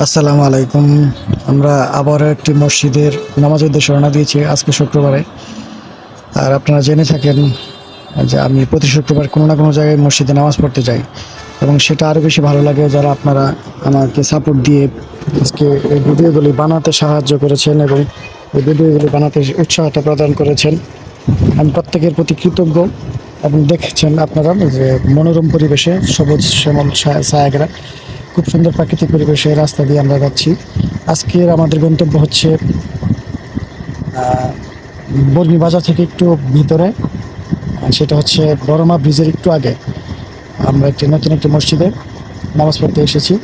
আসসালামু আলাইকুম। আমরা আবারও একটি মসজিদের নামাজের উদ্দেশ্যে রওনা দিয়েছি আজকে শুক্রবারে। আর আপনারা জেনে থাকেন যে আমি প্রতি শুক্রবার কোনো না কোনো জায়গায় মসজিদে নামাজ পড়তে যাই, এবং সেটা আরও বেশি ভালো লাগে যারা আপনারা আমাকে সাপোর্ট দিয়ে আজকে এই ভিডিওগুলি বানাতে সাহায্য করেছেন এবং এই ভিডিওগুলি বানাতে উৎসাহটা প্রদান করেছেন। আমি প্রত্যেকের প্রতি কৃতজ্ঞ। এবং দেখছেন আপনারা যে মনোরম পরিবেশে সবুজ শ্যামল ছায়াগ্রা, খুব সুন্দর প্রাকৃতিক পরিবেশে রাস্তা দিয়ে আমরা যাচ্ছি। আজকের আমাদের গন্তব্য হচ্ছে বর্নি বাজার থেকে একটু ভিতরে, সেটা হচ্ছে বড়মা ব্রিজের একটু আগে। আমরা একটি নতুন একটি মসজিদে নামাজ পড়তে এসেছি।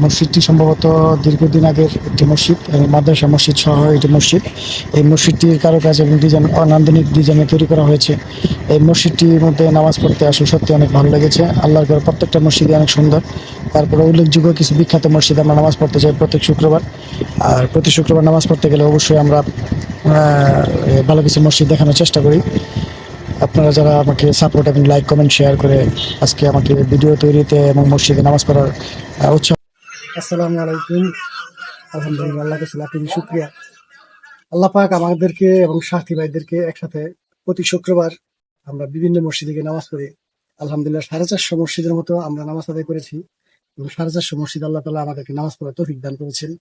মসজিদটি সম্ভবত দীর্ঘদিন আগের একটি মসজিদ এবং মাদ্রাসা মসজিদ সহ এটি মসজিদ। এই মসজিদটির কারুকাজ এবং ডিজাইন নান্দনিক ডিজাইনে তৈরি করা হয়েছে। এই মসজিদটির মধ্যে নামাজ পড়তে আসলে সত্যি অনেক ভালো লেগেছে। আল্লাহর ঘর প্রত্যেকটা মসজিদই অনেক সুন্দর। তারপরে উল্লেখযোগ্য কিছু বিখ্যাত মসজিদে আমরা নামাজ পড়তে যাই প্রত্যেক শুক্রবার। আর প্রতি শুক্রবার নামাজ পড়তে গেলে অবশ্যই আমরা ভালো কিছু মসজিদ দেখানোর চেষ্টা করি। আপনারা যারা আমাকে সাপোর্ট এবং লাইক কমেন্ট শেয়ার করে আজকে আমাকে ভিডিও তৈরিতে এবং মসজিদে নামাজ পড়ার উৎসাহ। আসসালামু আলাইকুম। আলহামদুলিল্লাহ, আল্লাহ কাছে লাখ কোটি শুকরিয়া। আল্লাহ পাক আমাদেরকে এবং সাথী ভাইদেরকে একসাথে প্রতি শুক্রবার আমরা বিভিন্ন মসজিদে গিয়ে নামাজ পড়ি। আলহামদুলিল্লাহ 450 মসজিদের মতো আমরা নামাজ আদায় করেছি এবং 450 মসজিদ আল্লাহ তাআলা আমাদেরকে নামাজ পড়ার তৌফিক দান করেছেন।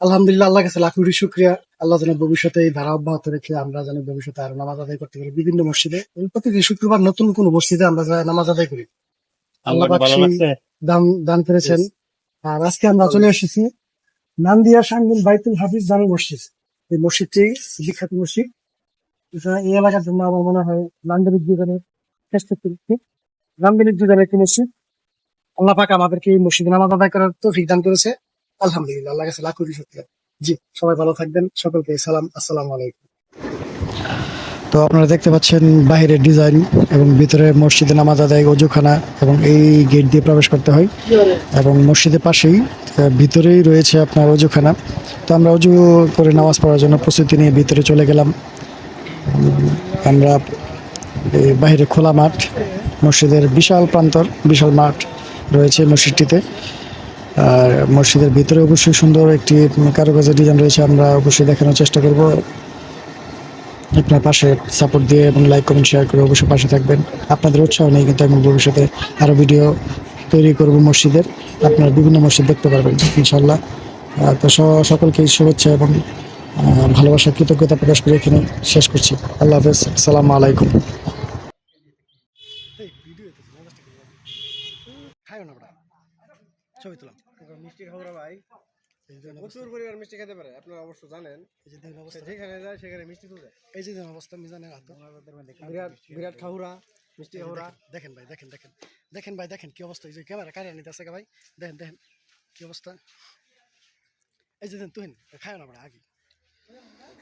আলহামদুলিল্লাহ, আল্লাহ কাছে লাখ কোটি শুকরিয়া। আল্লাহ যেন ভবিষ্যতে এই ধারা অব্যাহত রেখে আমরা যেন ভবিষ্যতে আরো নামাজ আদায় করতে পারি বিভিন্ন মসজিদে। এবং প্রতিটি শুক্রবার নতুন কোনো মসজিদে আমরা নামাজ আদায় করি। আল্লাহ পাক সেই দান দান করেছেন। আর আজকে আমরা চলে এসেছি নান্দিয়া সাঙ্গুল বাইতুল হাফিজ জামে মসজিদ। এই মসজিদটি বিখ্যাত মসজিদ। এই এলাকার জন্য আমার মনে হয় নান্দনিক যুগের শ্রেষ্ঠ নান্দনিক যুগের একটি মসজিদ। আল্লাহ পাক আমাদেরকে এই মসজিদে নামাজ আদায় করার তৌফিক দান করেছে। আলহামদুলিল্লাহ, আল্লাহ কাছে লাখ কোটি শুকরিয়া। জি, সবাই ভালো থাকবেন, সকলকে সালাম, আসসালামু আলাইকুম। তো আপনারা দেখতে পাচ্ছেন বাহিরের ডিজাইন এবং ভিতরে মসজিদে নামাজ আদায় অজুখানা, এবং এই গেট দিয়ে প্রবেশ করতে হয়। এবং মসজিদের পাশেই ভিতরেই রয়েছে আপনার অজুখানা। তো আমরা অজু করে নামাজ পড়ার জন্য প্রস্তুতি নিয়ে ভিতরে চলে গেলাম। আমরা বাইরে খোলা মাঠ, মসজিদের বিশাল প্রান্তর, বিশাল মাঠ রয়েছে মসজিদটিতে। আর মসজিদের ভিতরে অবশ্যই সুন্দর একটি কারুকাজের ডিজাইন রয়েছে, আমরা অবশ্যই দেখানোর চেষ্টা করব। আপনার পাশে সাপোর্ট দিয়ে এবং লাইক কমেন্ট শেয়ার করে অবশ্যই পাশে থাকবেন। আপনাদের উৎসাহ নেই কিন্তু আমি ভবিষ্যতে আরও ভিডিও তৈরি করব মসজিদের, আপনারা বিভিন্ন মসজিদ দেখতে পারবেন ইনশাল্লাহ। তো সকলকে শুভেচ্ছা এবং ভালোবাসা কৃতজ্ঞতা প্রকাশ করে এখানে শেষ করছি। আল্লাহ হাফেজ, আসসালামু আলাইকুম। ছবি তুলাম, মিষ্টি খাওয়া ভাই প্রচুর পরিমাণ মিষ্টি খেতে পারে, আপনারা অবশ্য জানেন। যেখানে যায় সেখানে মিষ্টি তো যায়। এই যে অবস্থা মিজানের হাত, বিরাট বিরাট খাহুরা মিষ্টি খাহুরা। দেখেন ভাই, দেখেন দেখেন দেখেন ভাই, দেখেন কি অবস্থা। এই যে ক্যামেরা কারিয়া নিতে আছে ভাই, দেখেন দেখেন কি অবস্থা। এই যে তুহিন খায় না আমরা আগে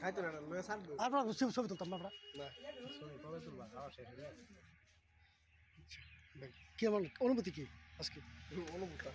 খাইতো না লয়ে ছাড়বো। আপনারা ছবি তুলতাম না আমরা। না ছবি কবে তুলবা, খাওয়া শেষ হলে কি আমার অনুভূতি কি আজকে অনুভূতি